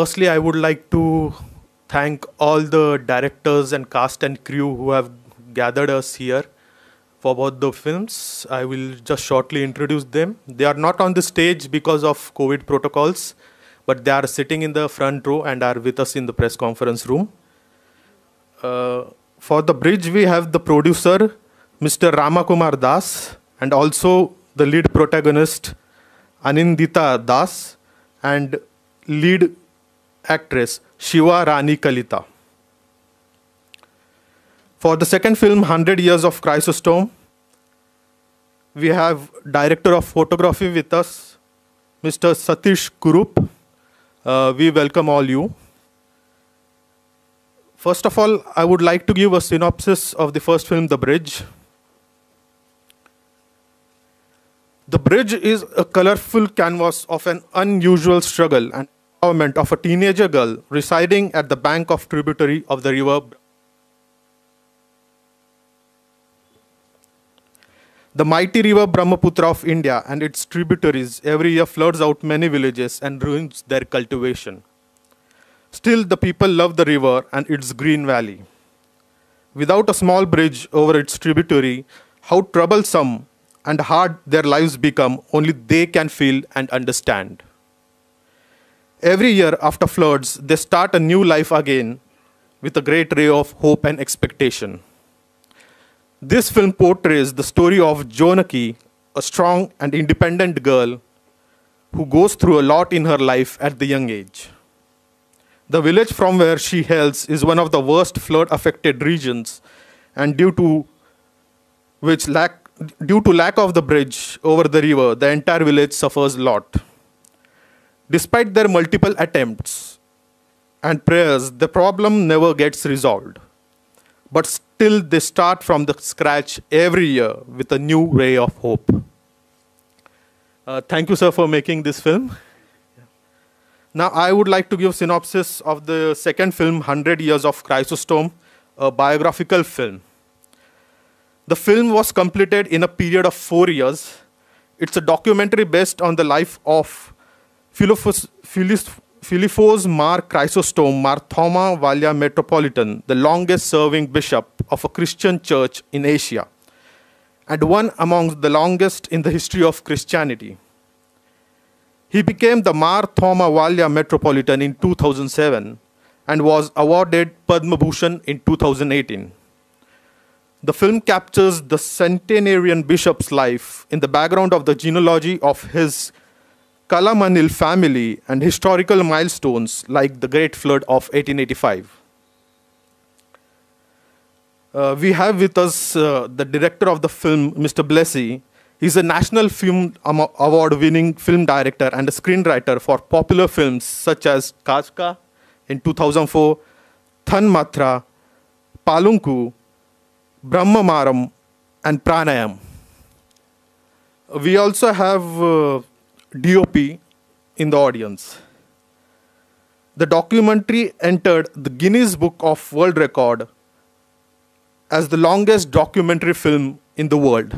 Firstly, I would like to thank all the directors and cast and crew who have gathered us here for both the films. I will just shortly introduce them. They are not on the stage because of COVID protocols, but they are sitting in the front row and are with us in the press conference room. For the bridge, we have the producer, Mr. Ramakumar Das, and also the lead protagonist, Anindita Das, and lead actress, Shiva Rani Kalita. For the second film, 100 Years of Chrysostom, we have director of photography with us, Mr. Satish Kurup. We welcome all you. First of all, I would like to give a synopsis of the first film, The Bridge. The Bridge is a colorful canvas of an unusual struggle and empowerment of a teenager girl residing at the bank of tributary of the river. The mighty river Brahmaputra of India and its tributaries every year floods out many villages and ruins their cultivation. Still, the people love the river and its green valley. Without a small bridge over its tributary, how troublesome and hard their lives become, only they can feel and understand. Every year after floods, they start a new life again with a great ray of hope and expectation. This film portrays the story of Jonaki, a strong and independent girl who goes through a lot in her life at the young age. The village from where she hails is one of the worst flood-affected regions, and due to lack of the bridge over the river, the entire village suffers a lot. Despite their multiple attempts and prayers, the problem never gets resolved. But still, they start from the scratch every year with a new ray of hope. Thank you, sir, for making this film. Now, I would like to give synopsis of the second film, 100 Years of Chrysostom, a biographical film. The film was completed in a period of 4 years. It's a documentary based on the life of Philippos Mar Chrysostom Mar Thoma Valia Metropolitan, the longest serving bishop of a Christian church in Asia, and one among the longest in the history of Christianity. He became the Mar Thoma Valia Metropolitan in 2007 and was awarded Padma Bhushan in 2018. The film captures the centenarian bishop's life in the background of the genealogy of his Kalamanil family and historical milestones like the Great Flood of 1885. We have with us the director of the film, Mr. Blessy. He's a National Film Award-winning film director and a screenwriter for popular films such as Kajka in 2004, Thanmatra, Palunku, Brahmamaram, and Pranayam. We also have DOP in the audience. The documentary entered the Guinness Book of World Record as the longest documentary film in the world.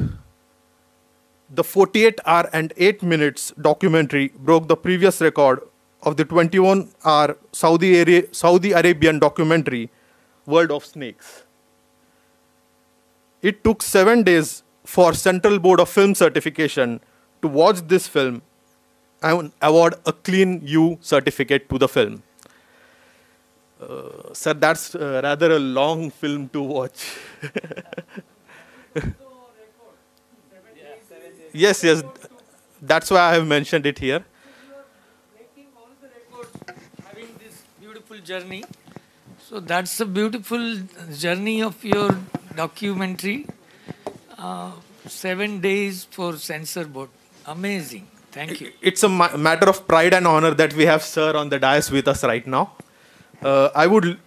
The 48-hour and 8 minutes documentary broke the previous record of the 21-hour Saudi Arabian documentary, World of Snakes. It took 7 days for Central Board of Film Certification to watch this film and award a Clean U certificate to the film. Sir, that's rather a long film to watch. Yes, that's why I have mentioned it here. Breaking all the records, having this beautiful journey. So that's a beautiful journey of your documentary. 7 days for censor board. Amazing. Thank you. It's a matter of pride and honor that we have sir on the dais with us right now. I would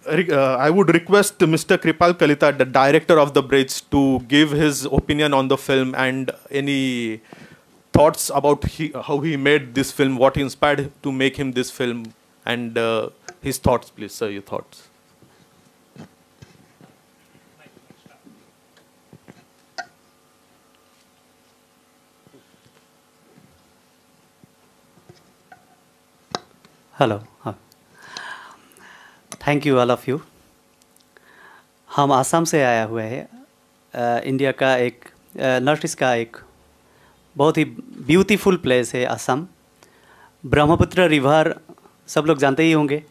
request Mr. Kripal Kalita, the director of The Bridge, to give his opinion on the film and any thoughts about how he made this film, what inspired to make him this film, and his thoughts, please, sir, your thoughts. Hello. Thank you all of you. हम आसाम से आया हुए हैं। India का एक north east का एक बहुत ही ब्यूटीफुल प्लेस है आसाम। ब्रह्मपुत्र रिवर सब लोग जानते ही होंगे।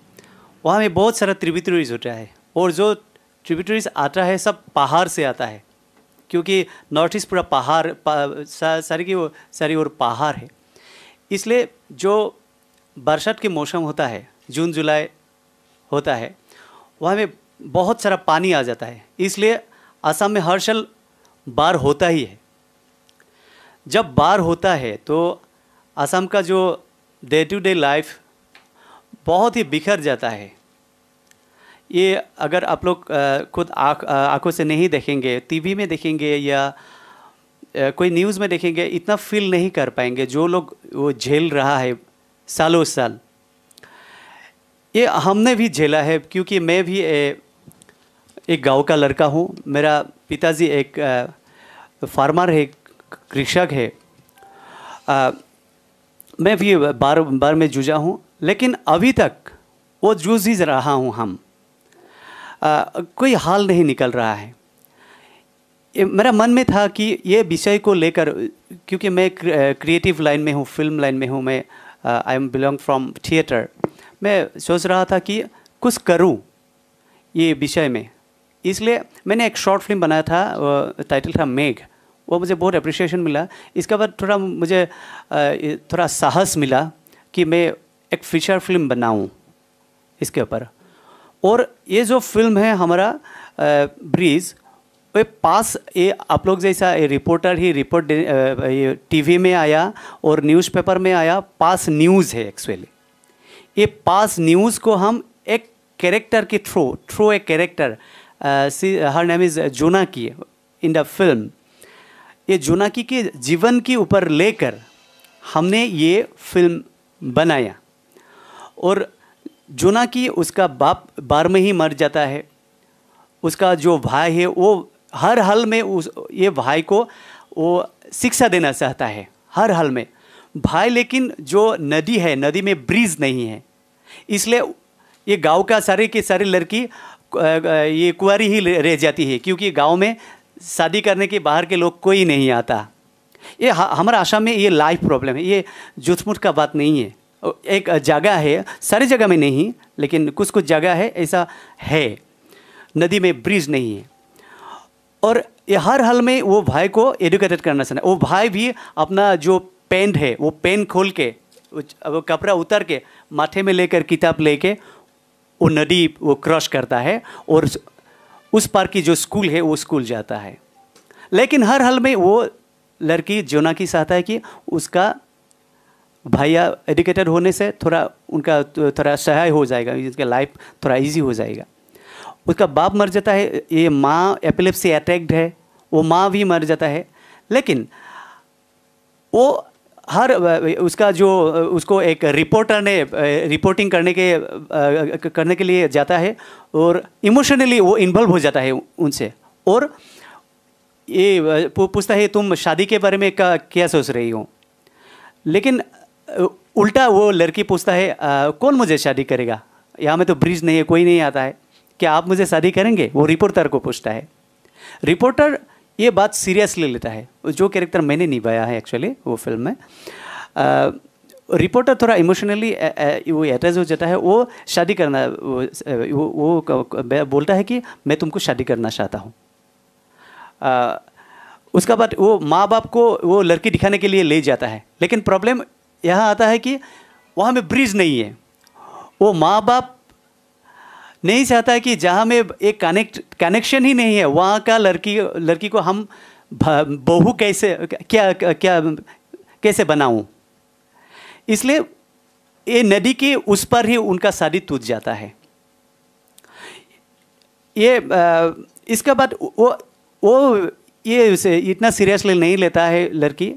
वहाँ में बहुत सारा ट्रिब्यूटरीज होता है और जो ट्रिब्यूटरीज आता है सब पहाड़ से आता है, क्योंकि नॉर्थ ईस्ट पूरा पहाड़ सारी और पहाड़ है। इसलिए जो बरसात के मौसम होता है, जून जुलाई होता है, वहाँ में बहुत सारा पानी आ जाता है। इसलिए असम में हर साल बाढ़ होता ही है। जब बाढ़ होता है तो असम का जो डे टू डे लाइफ बहुत ही बिखर जाता है। ये अगर आप लोग खुद आँखों से नहीं देखेंगे, टीवी में देखेंगे या कोई न्यूज़ में देखेंगे, इतना फील नहीं कर पाएंगे जो लोग वो झेल रहा है सालों साल। ये हमने भी झेला है, क्योंकि मैं भी एक गांव का लड़का हूँ। मेरा पिताजी एक फार्मर है, कृषक है। मैं भी बार में जूझा हूँ, लेकिन अभी तक वो जूझ ही रहा हूँ हम। कोई हाल नहीं निकल रहा है। मेरा मन में था कि ये विषय को लेकर, क्योंकि मैं क्रिएटिव लाइन में हूँ, फिल्म लाइन में हूँ, मैं I am belong from theatre. मैं सोच रहा था कि कुछ करूँ ये विषय में। इसलिए मैंने एक शॉर्ट फिल्म बनाया था, टाइटल था मेघ। वो मुझे बहुत अप्रिशिएशन मिला। इसके बाद थोड़ा मुझे थोड़ा साहस मिला कि मैं एक फीचर फिल्म बनाऊँ इसके ऊपर। और ये जो फिल्म है हमारा ब्रीज, वो पास ये आप लोग जैसा रिपोर्टर ही रिपोर्ट ये टीवी में आया और न्यूज़पेपर में आया, पास न्यूज़ है एक्चुअली। ये पास न्यूज़ को हम एक कैरेक्टर के through a character, her name is Jonaki in the film. ये जोनाकी के जीवन के ऊपर लेकर हमने ये फिल्म बनाया। और जोनाकी, उसका बाप बाढ़ में ही मर जाता है। उसका जो भाई है वो हर हाल में ये भाई को वो शिक्षा देना चाहता है हर हाल में भाई। लेकिन जो नदी है, नदी में ब्रिज नहीं है, इसलिए ये गांव का सारे के सारे लड़की ये कुंवारी ही रह जाती है, क्योंकि गांव में शादी करने के बाहर के लोग कोई नहीं आता। ये हमारा आसाम में ये लाइफ प्रॉब्लम है। ये झूठ-मूठ का बात नहीं है। एक जगह है, सारी जगह में नहीं, लेकिन कुछ कुछ जगह है ऐसा है, नदी में ब्रिज नहीं है। और ये हर हाल में वो भाई को एजुकेटेड करना चाहता है। वो भाई भी अपना जो पेन है, वो पेन खोल के, वो कपड़ा उतर के, माथे में लेकर किताब लेके वो नदी वो क्रॉस करता है और उस पार की जो स्कूल है वो स्कूल जाता है। लेकिन हर हाल में वो लड़की जोनाकी चाहता है कि उसका भैया एजुकेटेड होने से थोड़ा उनका थोड़ा सहाय हो जाएगा, इसका लाइफ थोड़ा इजी हो जाएगा। उसका बाप मर जाता है, ये माँ एपिलेप्सी अटैक्ड है, वो माँ भी मर जाता है। लेकिन वो हर उसका जो उसको एक रिपोर्टर ने रिपोर्टिंग करने के लिए जाता है और इमोशनली वो इन्वॉल्व हो जाता है उनसे। और ये पूछता है तुम शादी के बारे में क्या सोच रही हो। लेकिन उल्टा वो लड़की पूछता है कौन मुझे शादी करेगा, यहाँ में तो ब्रिज नहीं है, कोई नहीं आता है, क्या आप मुझे शादी करेंगे। वो रिपोर्टर को पूछता है। रिपोर्टर ये बात सीरियसली लेता है। जो कैरेक्टर मैंने निभाया है एक्चुअली वो फिल्म में, रिपोर्टर थोड़ा इमोशनली वो अटैच हो जाता है। वो शादी करना वो बोलता है कि मैं तुमको शादी करना चाहता हूँ। उसका बाद वो माँ बाप को वो लड़की दिखाने के लिए ले जाता है। लेकिन प्रॉब्लम यहाँ आता है कि वहाँ में ब्रिज नहीं है। वो माँ बाप नहीं चाहता है कि जहाँ में एक कनेक्शन ही नहीं है, वहाँ का लड़की को हम बहू कैसे बनाऊँ। इसलिए ये नदी के उस पर ही उनका शादी टूट जाता है। ये इसके बाद वो ये उसे इतना सीरियसली नहीं लेता है लड़की।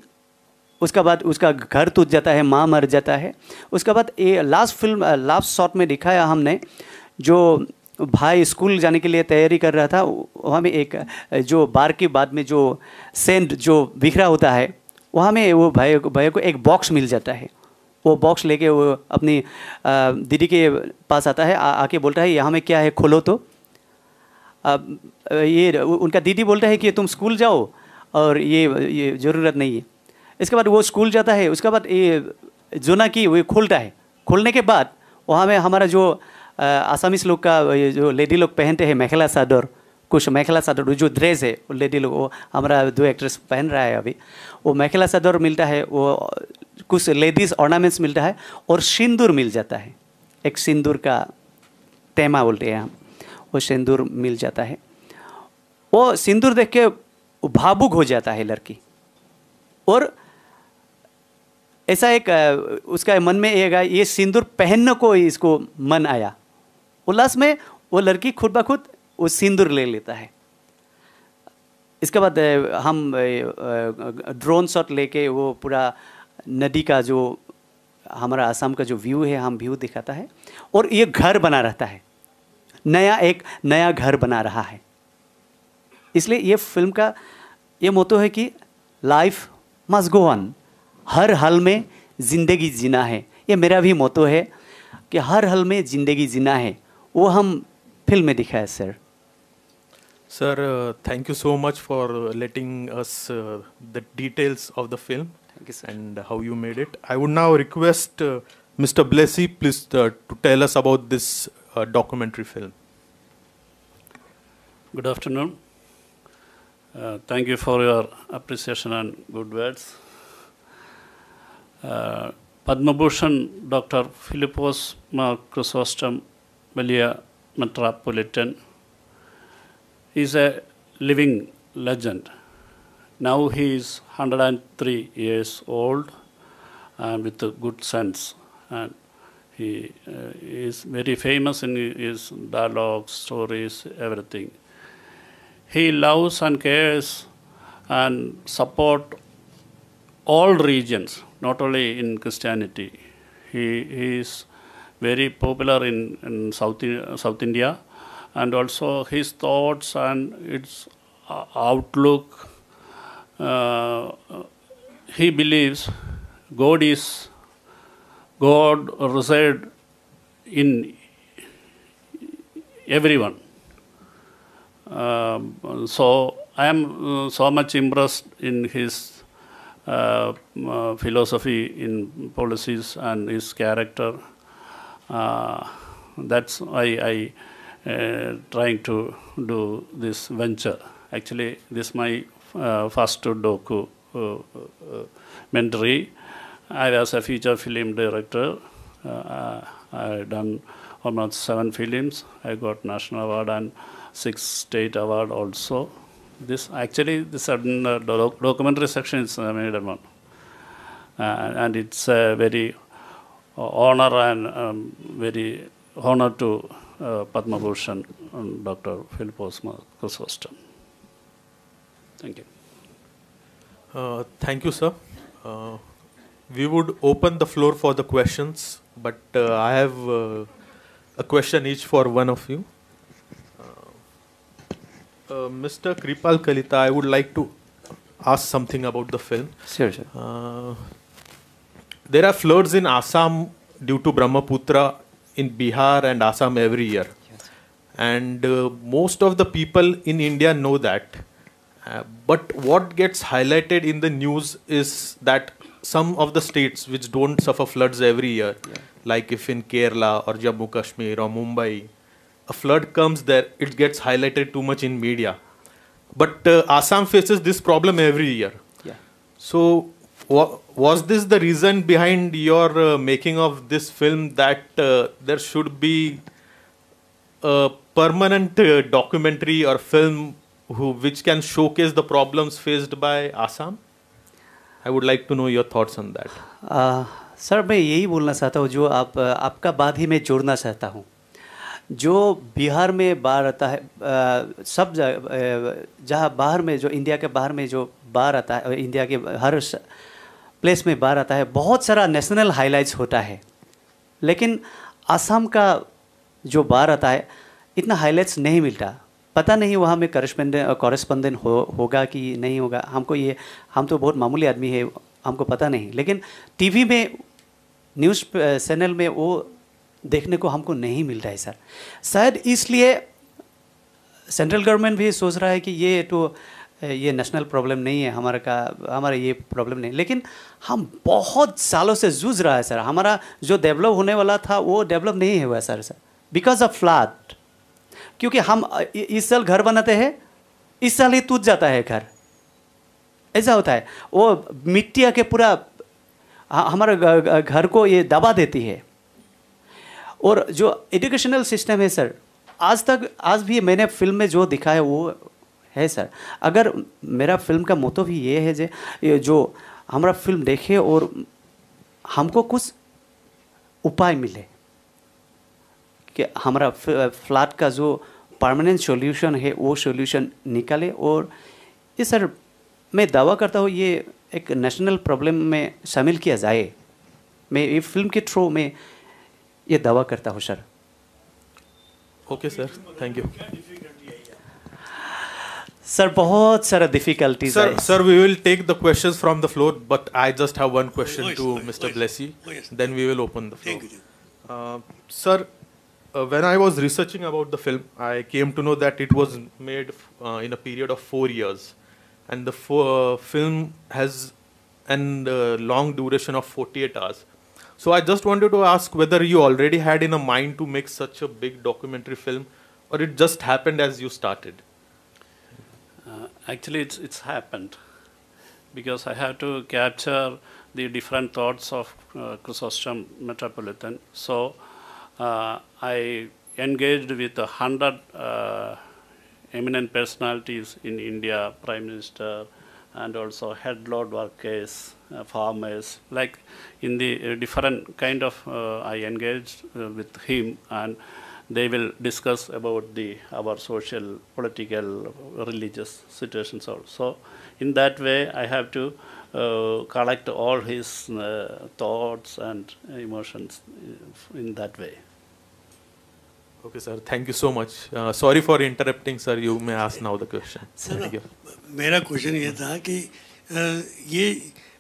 उसका बाद उसका घर टूट जाता है, माँ मर जाता है। उसके बाद ये लास्ट शॉट में दिखाया हमने, जो भाई स्कूल जाने के लिए तैयारी कर रहा था, वहाँ में एक जो बार के बाद में जो सेंड जो बिखरा होता है, वहाँ में वो भाई को एक बॉक्स मिल जाता है। वो बॉक्स लेके वो अपनी दीदी के पास आता है, आके बोलता है यहाँ में क्या है खोलो तो। ये उनका दीदी बोलता है कि तुम स्कूल जाओ और ये ज़रूरत नहीं है। इसके बाद वो स्कूल जाता है, उसके बाद ये जोना की वो खोलता है। खोलने के बाद वहाँ में हमारा जो आसामीस लोग का ये जो लेडी लोग पहनते हैं मेखला चादर, कुछ मेखला चादर जो ड्रेस है वो लेडी लोग, वो हमारा 2 एक्ट्रेस पहन रहा है अभी, वो मेखला चादर मिलता है, वो कुछ लेडीज़ ऑर्नामेंट्स मिलता है और सिंदूर मिल जाता है। एक सिंदूर का तेमा बोलते हैं हम, वो सिंदूर मिल जाता है। वो सिंदूर देख के भावुक हो जाता है लड़की, और ऐसा एक उसका मन में ये सिंदूर पहनने को इसको मन आया। उल्लास में वो लड़की खुद ब खुद वो सिंदूर ले लेता है। इसके बाद हम ड्रोन शॉट लेके वो पूरा नदी का जो हमारा असम का जो व्यू है हम व्यू दिखाता है, और ये घर बना रहता है, एक नया घर बना रहा है। इसलिए ये फिल्म का ये मोटो है कि लाइफ मस्ट गो ऑन, हर हाल में ज़िंदगी जीना है। ये मेरा भी मोटो है कि हर हाल में ज़िंदगी जीना है, वो हम फिल्म में दिखाया sir. Sir, thank you so much for letting us the details of the film. Thank you, sir. And how you made it. I would now request Mr. Blessy, please, to tell us about this documentary film. Good afternoon. Thank you for your appreciation and good words. Padma Bhushan Dr. Philippos Chrysostom Melia Metropolitan is a living legend. Now he is 103 years old and with a good sense, and he is very famous in his dialogues, stories, everything. He loves and cares and support all regions, not only in Christianity. He is very popular in South India, and also his thoughts and its outlook. He believes God resides in everyone. So I am so much impressed in his philosophy, in policies and his character. That's why I trying to do this venture. Actually, this is my first documentary. I was a feature film director. I done almost 7 films. I got national award and 6 state award also. This documentary section is made one, and it's a very honor and very honor to Padma Bhushan Dr. Philippos Chrysostom. Thank you. Thank you, sir. We would open the floor for the questions, but I have a question each for one of you. Mr. Kripal Kalita, I would like to ask something about the film. Sure, sir. There are floods in Assam due to Brahmaputra, in Bihar and Assam every year. Yes. And most of the people in India know that. But what gets highlighted in the news is that some of the states which don't suffer floods every year, like if in Kerala or Jammu Kashmir or Mumbai, a flood comes there, it gets highlighted too much in media. But Assam faces this problem every year. Yeah. So was this the reason behind your making of this film, that there should be a permanent documentary or film which can showcase the problems faced by Assam? I would like to know your thoughts on that. Sir मैं यही बोलना चाहता हूँ, जो आपका बात ही मैं जोड़ना चाहता हूँ। जो बिहार में बाढ़ आता है, सब जहाँ बाहर में, जो इंडिया के बाहर में जो बाढ़ आता है, इंडिया के हर प्लेस में बाढ़ आता है, बहुत सारा नेशनल हाइलाइट्स होता है। लेकिन असम का जो बाढ़ आता है इतना हाइलाइट्स नहीं मिलता। पता नहीं वहाँ में कॉरेस्पॉन्डेंट होगा कि नहीं होगा, हमको ये, हम तो बहुत मामूली आदमी है, हमको पता नहीं। लेकिन टीवी में न्यूज़ चैनल में वो देखने को हमको नहीं मिल रहा है सर। शायद इसलिए सेंट्रल गवर्नमेंट भी सोच रहा है कि ये नेशनल प्रॉब्लम नहीं है हमारा ये प्रॉब्लम नहीं, लेकिन हम बहुत सालों से जूझ रहा है सर। हमारा जो डेवलप होने वाला था वो डेवलप नहीं हुआ सर बिकॉज ऑफ फ्लड। क्योंकि हम इस साल घर बनाते हैं, इस साल ही टूट जाता है घर, ऐसा होता है। वो मिट्टी आके पूरा हमारे घर को ये दबा देती है। और जो एजुकेशनल सिस्टम है सर, आज भी मैंने फिल्म में जो दिखाया वो है सर। अगर मेरा फिल्म का मोटो भी ये है जो हमारा फिल्म देखे और हमको कुछ उपाय मिले कि हमारा फ्लड का जो परमानेंट सॉल्यूशन है वो सॉल्यूशन निकाले। और ये सर मैं दावा करता हूँ ये एक नेशनल प्रॉब्लम में शामिल किया जाए। मैं ये फिल्म के थ्रू में ये दावा करता हूँ sir. Okay sir, thank you sir. बहुत सारा difficulties sir, we will take the questions from the floor, but I just have one question to Mr. Blessy. Then we will open the floor. Sir, when I was researching about the film, I came to know that it was made in a period of 4 years, and the film has a long duration of 48 hours. So I just wanted to ask whether you already had in a mind to make such a big documentary film, or it just happened as you started? Actually, it's happened because I have to capture the different thoughts of Chrysostom Metropolitan. So I engaged with 100 eminent personalities in India, Prime Minister, and also head lord workers, farmers, like in the different kind of I engaged with him, and they will discuss about our social, political, religious situations also. In that way, I have to collect all his thoughts and emotions in that way. Okay, sir. Thank you so much. Sorry for interrupting, sir. You may ask now the question. Thank you. मेरा question ये था कि ये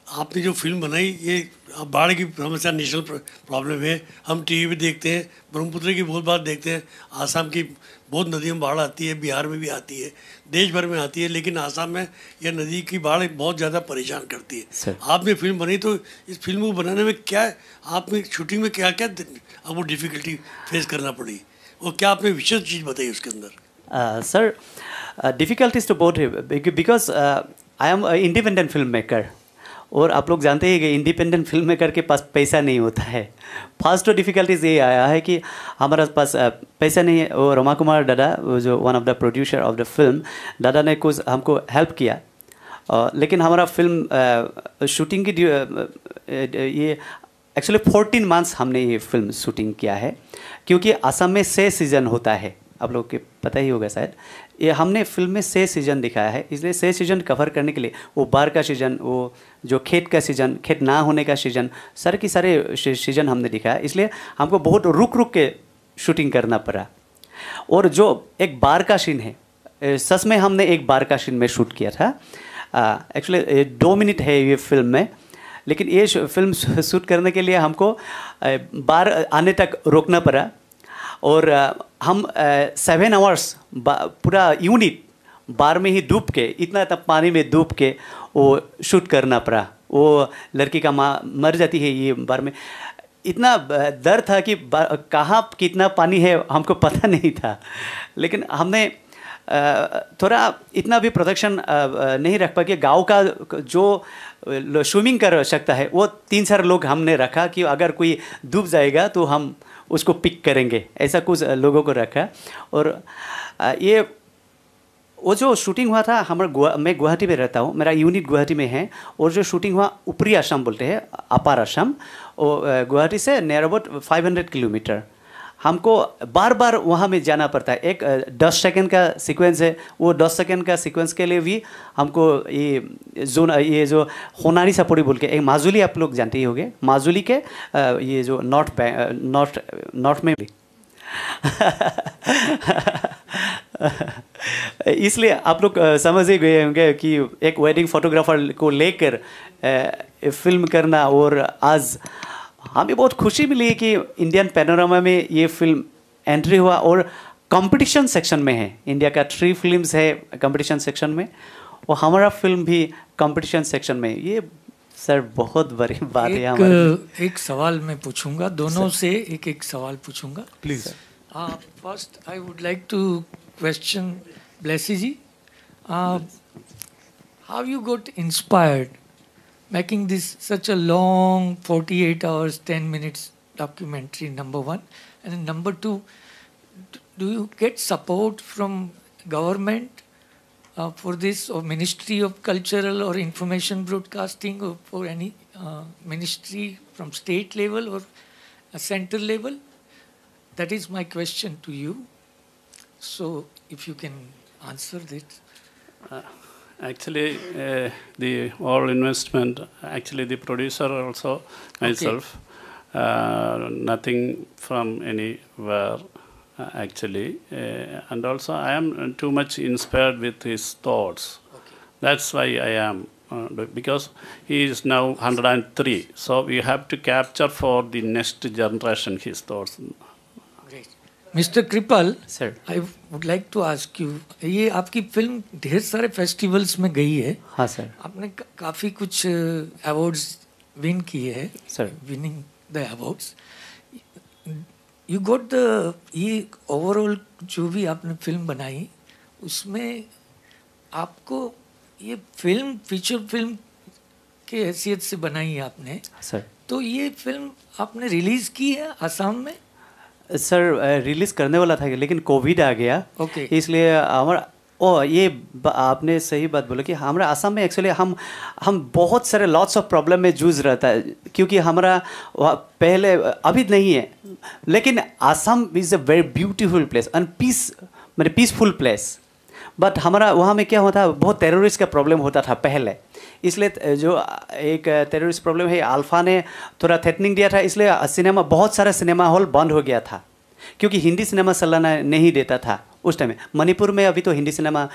आपने जो film बनाई, ये बाढ़ की समस्या नेशनल प्रॉब्लम है। हम टीवी पे देखते हैं, ब्रह्मपुत्र की बहुत बार देखते हैं, आसाम की बहुत नदियों में बाढ़ आती है, बिहार में भी आती है, देश भर में आती है, लेकिन आसाम में यह नदी की बाढ़ बहुत ज़्यादा परेशान करती है। आपने फिल्म बनाई, तो इस फिल्म को बनाने में क्या आपने शूटिंग में क्या क्या आपको डिफ़िकल्टी फेस करना पड़ी, और क्या आपने विशेष चीज़ बताई उसके अंदर? सर, डिफ़िकल्टीज तो बहुत है because I am independent film maker, और आप लोग जानते हैं कि इंडिपेंडेंट फिल्म मेकर के पास पैसा नहीं होता है। फर्स्ट तो डिफ़िकल्टीज ये आया है कि हमारे पास पैसा नहीं है। और रमा कुमार दादा, जो one of the producer of the film, दादा ने कुछ हमको हेल्प किया, लेकिन हमारा फिल्म शूटिंग की ये एक्चुअली 14 मंथ्स हमने ये फिल्म शूटिंग किया है, क्योंकि असम में 6 सीज़न होता है, आप लोग के पता ही होगा शायद। ये हमने फिल्म में 6 सीज़न दिखाया है, इसलिए 6 सीज़न कवर करने के लिए वो बाढ़ का सीज़न, वो जो खेत का सीज़न, खेत ना होने का सीज़न, सारे सीज़न हमने दिखाया। इसलिए हमको बहुत रुक के शूटिंग करना पड़ा। और जो एक बाढ़ का सीन है, सच में हमने एक बाढ़ का सीन में शूट किया था। एक्चुअली 2 मिनट है ये फिल्म में, लेकिन ये फिल्म शूट करने के लिए हमको बाढ़ आने तक रोकना पड़ा। और हम 7 आवर्स पूरा यूनिट बाढ़ में ही डूब के, इतना पानी में डूब के वो शूट करना पड़ा। वो लड़की का माँ मर जाती है ये बाढ़ में। इतना डर था कि कहाँ कितना पानी है हमको पता नहीं था, लेकिन हमने थोड़ा इतना भी प्रोटेक्शन नहीं रख पाए। गाँव का जो स्विमिंग कर सकता है वो 3-4 लोग हमने रखा कि अगर कोई डूब जाएगा तो हम उसको पिक करेंगे, ऐसा कुछ लोगों को रखा। और ये वो जो शूटिंग हुआ था, मैं गुवाहाटी में रहता हूँ, मेरा यूनिट गुवाहाटी में है। और जो शूटिंग हुआ ऊपरी असम बोलते हैं, अपार असम, और गुवाहाटी से नियर अबाउट 500 किलोमीटर। हमको बार वहाँ में जाना पड़ता है। एक 10 सेकंड का सीक्वेंस है, वो 10 सेकंड का सीक्वेंस के लिए भी हमको ये जो होनारी सपोरी बोल के एक माजुली, आप लोग जानते ही होंगे, माजुली के ये जो नॉर्थ में इसलिए आप लोग समझ ही गए होंगे कि एक वेडिंग फोटोग्राफर को लेकर फिल्म करना। और आज हमें बहुत खुशी मिली कि इंडियन पैनोरामा में ये फिल्म एंट्री हुआ और कंपटीशन सेक्शन में है। इंडिया का 3 फिल्म्स है कंपटीशन सेक्शन में और हमारा फिल्म भी कंपटीशन सेक्शन में। ये सर बहुत बड़ी बात है हमारे। एक सवाल मैं पूछूंगा, दोनों से एक एक सवाल पूछूंगा Please. First I would like to question Blessy ji, how you got inspired making this such a long 48 hours 10 minutes documentary, number one, and number two, do you get support from government for this, or Ministry of Cultural or Information Broadcasting, or for any ministry from state level or a central level? That is my question to you, so if you can answer this. Actually, the all investment, actually the producer also, myself, nothing from anywhere actually, and also I am too much inspired with his thoughts. That's why I am, because he is now 103, so we have to capture for the next generation his thoughts. Great. Mr. Kripal, Sir. I would like to ask you, ये आपकी film ढेर सारे festivals में गई है। हाँ sir. आपने काफ़ी कुछ अवार्ड्स विन किए हैं। Sir. Winning the awards, you got the, ये ओवरऑल जो भी आपने फिल्म बनाई उसमें आपको ये फिल्म फीचर फिल्म के हैसियत से बनाई है आपने, सर। तो ये फिल्म आपने रिलीज़ की है आसाम में? सर रिलीज़ करने वाला था लेकिन कोविड आ गया। Okay. इसलिए हमारा आपने सही बात बोला कि हमारा आसाम में एक्चुअली हम बहुत सारे लॉट्स ऑफ प्रॉब्लम में जूझ रहता है, क्योंकि हमारा पहले अभी नहीं है, लेकिन Assam is a very beautiful place and peaceful place. But हमारा वहाँ में क्या होता है, बहुत टेररिस्ट का प्रॉब्लम होता था पहले, इसलिए जो एक टेररिस्ट प्रॉब्लम है, अल्फा ने थोड़ा थ्रेटनिंग दिया था, इसलिए सिनेमा, बहुत सारा सिनेमा हॉल बंद हो गया था, क्योंकि हिंदी सिनेमा चलाना नहीं देता था उस टाइम में। मणिपुर में अभी तो हिंदी सिनेमा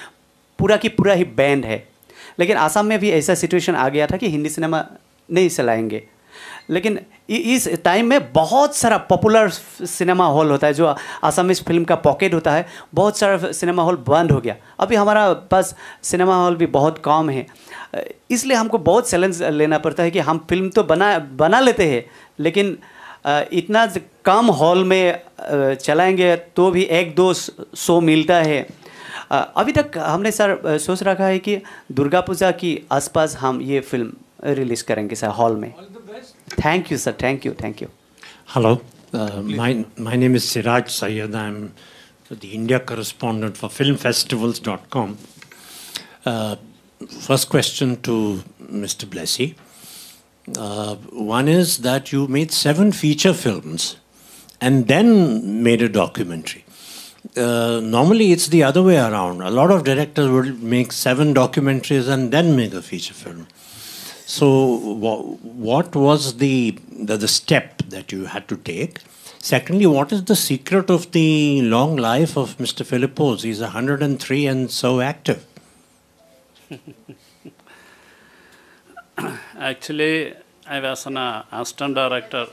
पूरा की पूरा ही बैंड है, लेकिन आसाम में भी ऐसा सिचुएशन आ गया था कि हिंदी सिनेमा नहीं चलाएंगे। लेकिन इस टाइम में बहुत सारा पॉपुलर सिनेमा हॉल होता है, जो आसामीज फिल्म का पॉकेट होता है, बहुत सारा सिनेमा हॉल बंद हो गया। अभी हमारा पास सिनेमा हॉल भी बहुत कम है, इसलिए हमको बहुत चैलेंज लेना पड़ता है कि हम फिल्म तो बना लेते हैं, लेकिन इतना कम हॉल में चलाएंगे तो भी 1-2 शो मिलता है। अभी तक हमने सर सोच रखा है कि दुर्गा पूजा की आसपास हम ये फिल्म रिलीज़ करेंगे सर हॉल में। Thank you, sir. Thank you. Thank you. Hello. My name is Siraj Syed. I'm the India correspondent for filmfestivals.com. First question to Mr. Blessy. One is that you made 7 feature films and then made a documentary. Normally it's the other way around. A lot of directors will make 7 documentaries and then make a feature film. So what was the step that you had to take? Secondly, what is the secret of the long life of Mr. Philippos? He's 103 and so active. Actually, I was an assistant director.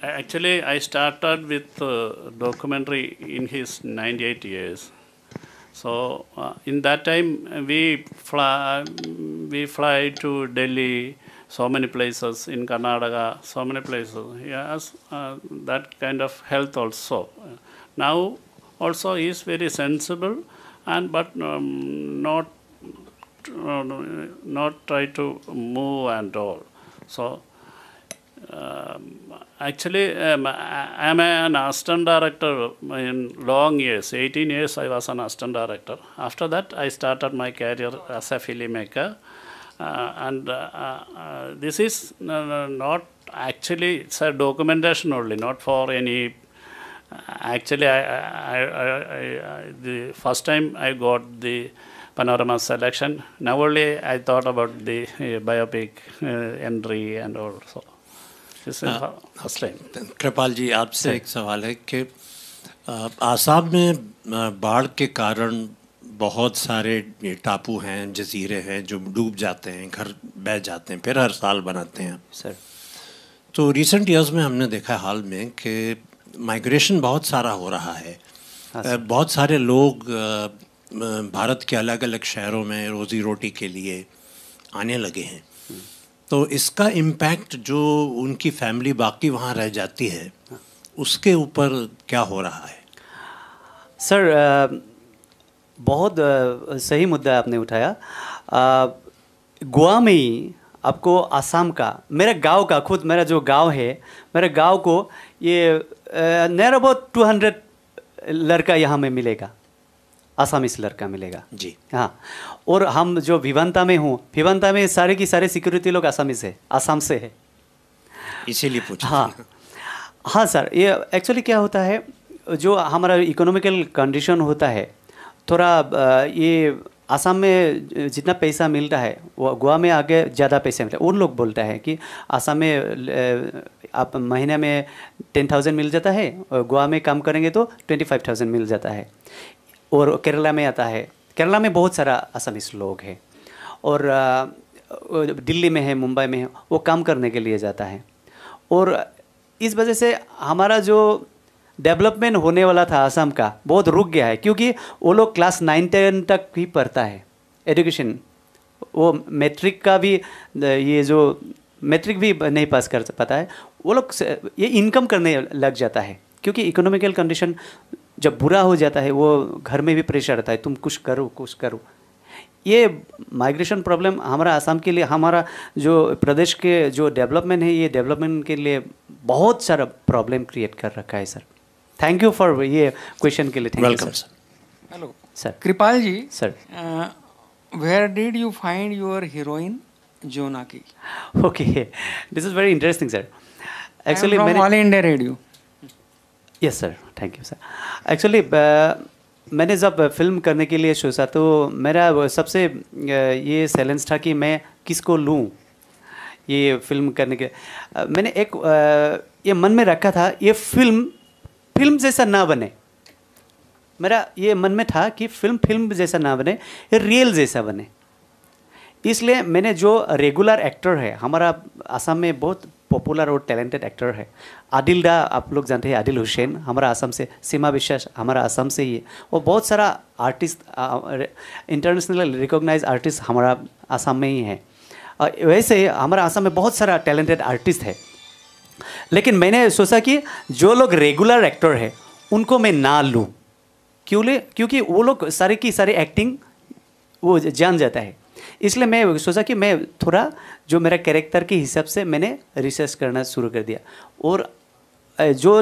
Actually, I started with documentary in his 98 years. So in that time, we fly to Delhi, so many places in Karnataka, so many places. Yes, that kind of health also. Now also he is very sensible, and but not try to move and all. So. Actually, I am an assistant director in long years. 18 years I was an assistant director. After that, I started my career as a filmmaker. And this is not actually, it's a documentation only, not for any. Actually, the first time I got the Panorama selection, now only I thought about the biopic entry and all. So. कृपाल जी, आपसे एक सवाल है कि आसाम में बाढ़ के कारण बहुत सारे ये टापू हैं, जजीरे हैं जो डूब जाते हैं, घर बह जाते हैं, फिर हर साल बनाते हैं सर। तो रिसेंट ईयर्स में हमने देखा है हाल में कि माइग्रेशन बहुत सारा हो रहा है। बहुत सारे लोग भारत के अलग अलग शहरों में रोज़ी रोटी के लिए आने लगे हैं। तो इसका इम्पैक्ट जो उनकी फैमिली बाकी वहाँ रह जाती है उसके ऊपर क्या हो रहा है? सर बहुत सही मुद्दा आपने उठाया। गोवा में ही आपको आसाम का, मेरे गांव का, खुद मेरा जो गांव है, मेरे गांव को ये नियर अबाउट 200 लड़का यहाँ में मिलेगा, आसामीस लड़का मिलेगा जी। हाँ, और हम जो भिवंता में हूँ, भिवंता में सारे की सारे सिक्योरिटी लोग आसामीस है, आसाम से है, इसीलिए पूछा। हाँ हाँ सर, ये एक्चुअली क्या होता है, जो हमारा इकोनॉमिकल कंडीशन होता है थोड़ा, ये आसाम में जितना पैसा मिलता है वो गोवा में आगे ज़्यादा पैसा मिलता है। उन लोग बोलता है कि आसाम में आप महीने में 10,000 मिल जाता है और गोवा में काम करेंगे तो 25,000 मिल जाता है। और केरला में आता है, केरला में बहुत सारा आसामीस लोग हैं, और दिल्ली में है, मुंबई में है, वो काम करने के लिए जाता है। और इस वजह से हमारा जो डेवलपमेंट होने वाला था आसाम का बहुत रुक गया है, क्योंकि वो लोग क्लास 9-10 तक ही पढ़ता है एजुकेशन, वो मैट्रिक का भी, ये जो मैट्रिक भी नहीं पास कर पाता है, वो लोग ये इनकम करने लग जाता है, क्योंकि इकोनॉमिकल कंडीशन जब बुरा हो जाता है वो घर में भी प्रेशर रहता है, तुम कुछ करो कुछ करो। ये माइग्रेशन प्रॉब्लम हमारा आसाम के लिए, हमारा जो प्रदेश के जो डेवलपमेंट है, ये डेवलपमेंट के लिए बहुत सारा प्रॉब्लम क्रिएट कर रखा है सर। थैंक यू फॉर ये क्वेश्चन के लिए, thank you sir. Hello sir. Kripal ji sir, where did you find your heroine Jonaki? Okay, this is very interesting sir. Actually मैंने all India radio. Yes sir, thank you sir. Actually मैंने जब film करने के लिए सोचा तो मेरा सबसे ये चैलेंज था कि मैं किसको लूँ ये फिल्म करने के। मैंने एक ये मन में रखा था, ये फिल्म जैसा ना बने, मेरा ये मन में था कि फिल्म जैसा ना बने, ये रियल जैसा बने। इसलिए मैंने जो रेगुलर एक्टर है, हमारा आसाम में बहुत पॉपुलर और टैलेंटेड एक्टर है, आदिल दा, आप लोग जानते हैं आदिल हुसैन, हमारा आसाम से, सीमा विश्वास हमारा आसाम से ही है, और बहुत सारा आर्टिस्ट, इंटरनेशनल रिकॉग्नाइज आर्टिस्ट हमारा आसाम में ही है। वैसे हमारा आसाम में बहुत सारा टैलेंटेड आर्टिस्ट है, लेकिन मैंने सोचा कि जो लोग रेगुलर एक्टर है उनको मैं ना लूँ, क्योंकि वो लोग सारे की सारे एक्टिंग वो जान जाता है। इसलिए मैं सोचा कि मैं थोड़ा जो मेरा कैरेक्टर के हिसाब से मैंने रिसर्च करना शुरू कर दिया, और जो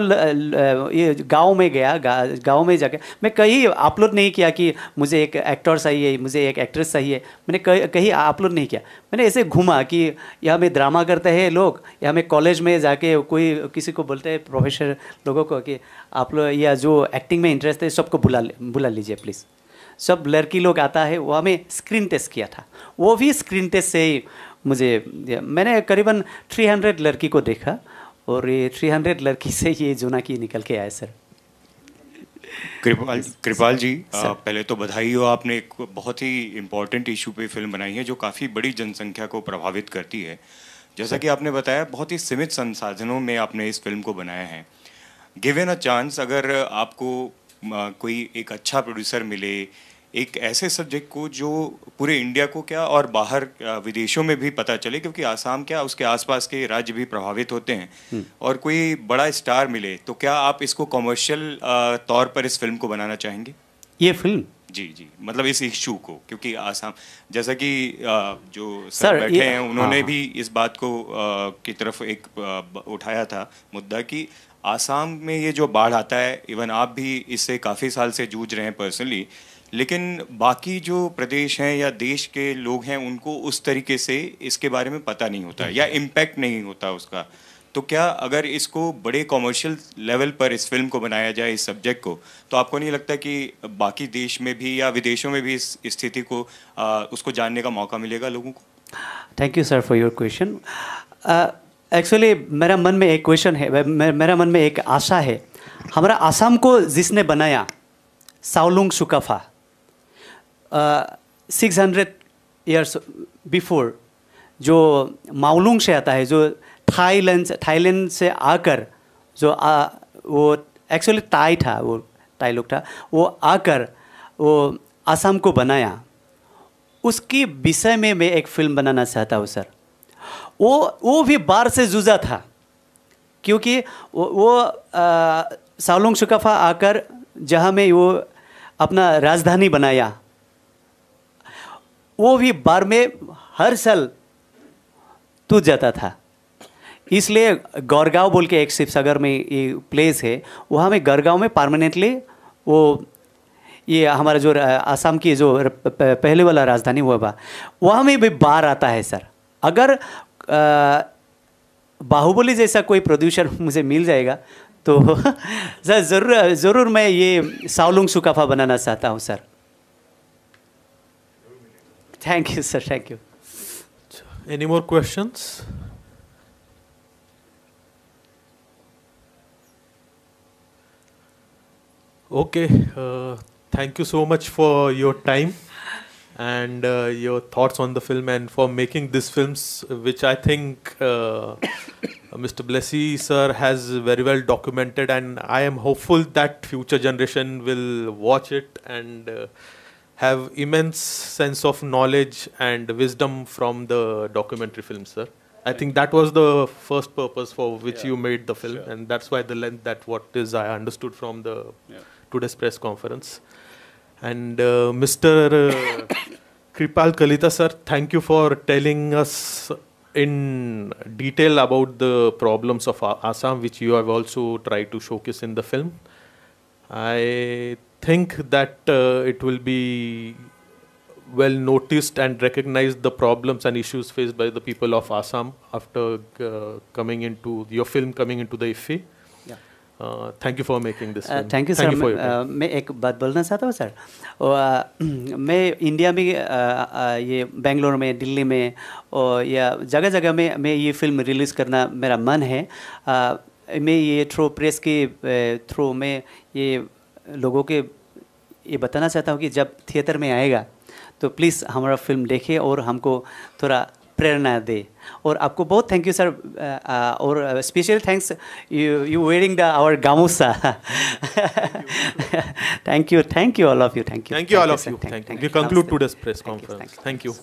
ये गांव में गया, गांव में जाकर मैं कहीं अपलोड नहीं किया कि मुझे एक एक्टर चाहिए, मुझे एक एक्ट्रेस चाहिए, मैंने कहीं अपलोड नहीं किया। मैंने ऐसे घूमा कि यहाँ में ड्रामा करते हैं लोग, यहाँ में कॉलेज में जाके कोई किसी को बोलते हैं प्रोफेसर लोगों को कि आप लोग या जो एक्टिंग में इंटरेस्ट है सबको बुला लीजिए प्लीज़। सब लड़की लोग आता है, वो हमें स्क्रीन टेस्ट किया था, वो भी स्क्रीन टेस्ट से ही मैंने करीबन 300 लड़की को देखा, और ये 300 लड़की से ये जोनाकी निकल के आए सर। कृपाल जी, पहले तो बधाई हो, आपने एक बहुत ही इम्पोर्टेंट इशू पे फिल्म बनाई है जो काफ़ी बड़ी जनसंख्या को प्रभावित करती है। जैसा कि आपने बताया, बहुत ही सीमित संसाधनों में आपने इस फिल्म को बनाया है। गिवन अ चांस, अगर आपको कोई एक अच्छा प्रोड्यूसर मिले, एक ऐसे सब्जेक्ट को जो पूरे इंडिया को क्या और बाहर विदेशों में भी पता चले, क्योंकि आसाम क्या उसके आसपास के राज्य भी प्रभावित होते हैं, और कोई बड़ा स्टार मिले, तो क्या आप इसको कमर्शियल तौर पर इस फिल्म को बनाना चाहेंगे? ये फिल्म जी, मतलब इस इशू को, क्योंकि आसाम, जैसा कि जो सर बैठे हैं उन्होंने भी इस बात को की तरफ एक उठाया था मुद्दा कि आसाम में ये जो बाढ़ आता है, इवन आप भी इससे काफ़ी साल से जूझ रहे हैं पर्सनली, लेकिन बाकी जो प्रदेश हैं या देश के लोग हैं उनको उस तरीके से इसके बारे में पता नहीं होता या इम्पैक्ट नहीं होता उसका। तो क्या अगर इसको बड़े कॉमर्शियल लेवल पर इस फिल्म को बनाया जाए, इस सब्जेक्ट को, तो आपको नहीं लगता कि बाकी देश में भी या विदेशों में भी इस स्थिति को उसको जानने का मौका मिलेगा लोगों को? Thank you sir for your question. Actually मेरा मन में एक क्वेश्चन है, मेरा मन में एक आशा है हमारा आसाम को जिसने बनाया साओलुंग सुकाफा 600 ईयर्स बिफोर, जो माओलुंग से आता है, जो थाईलैंड से आकर जो वो एक्चुअली टाई था, वो टाई लोग था, वो आकर वो आसाम को बनाया। उसकी विषय में मैं एक फिल्म बनाना चाहता हूँ सर। वो भी बाढ़ से जूझा था, क्योंकि वो साओलुंग सुकाफा आकर जहाँ में वो अपना राजधानी बनाया, वो भी बाढ़ में हर साल टूट जाता था। इसलिए गौरगांव बोल के एक शिवसागर में ये प्लेस है, वहाँ में गौरगांव में परमानेंटली वो ये हमारा जो आसाम की जो पहले वाला राजधानी हुआ बा, वहाँ में भी बाढ़ आता है सर। अगर बाहुबली जैसा कोई प्रोड्यूसर मुझे मिल जाएगा तो सर ज़रूर मैं ये साओलुंग सुकाफा बनाना चाहता हूँ sir. Thank you sir, thank you. Any more questions? Okay, thank you so much for your time and your thoughts on the film and for making these films, which I think Mr. Blessy sir has very well documented, and I am hopeful that future generation will watch it and have immense sense of knowledge and wisdom from the documentary film, sir. I think that was the first purpose for which you made the film, and that's why the length that what is I understood from the today's press conference. And Mr. Kripal Kalita sir, thank you for telling us in detail about the problems of Assam, which you have also tried to showcase in the film. I think that it will be well noticed and recognized the problems and issues faced by the people of Assam after coming into your film coming into the IFFI. Thank you for making this film. Thank you sir. मैं एक बात बोलना चाहता हूँ sir. मैं India में ये बेंगलोर में, दिल्ली में और या जगह जगह में मैं ये फिल्म रिलीज़ करना मेरा मन है। मैं ये थ्रू प्रेस के थ्रू में ये लोगों के ये बताना चाहता हूँ कि जब थिएटर में आएगा तो प्लीज़ हमारा फिल्म देखें और हमको थोड़ा प्रेरणा दे। और आपको बहुत थैंक यू सर, और special thanks you wearing the our gamosa. Thank you all of you, thank you all of you, thank you. We conclude today's press conference. Thank you.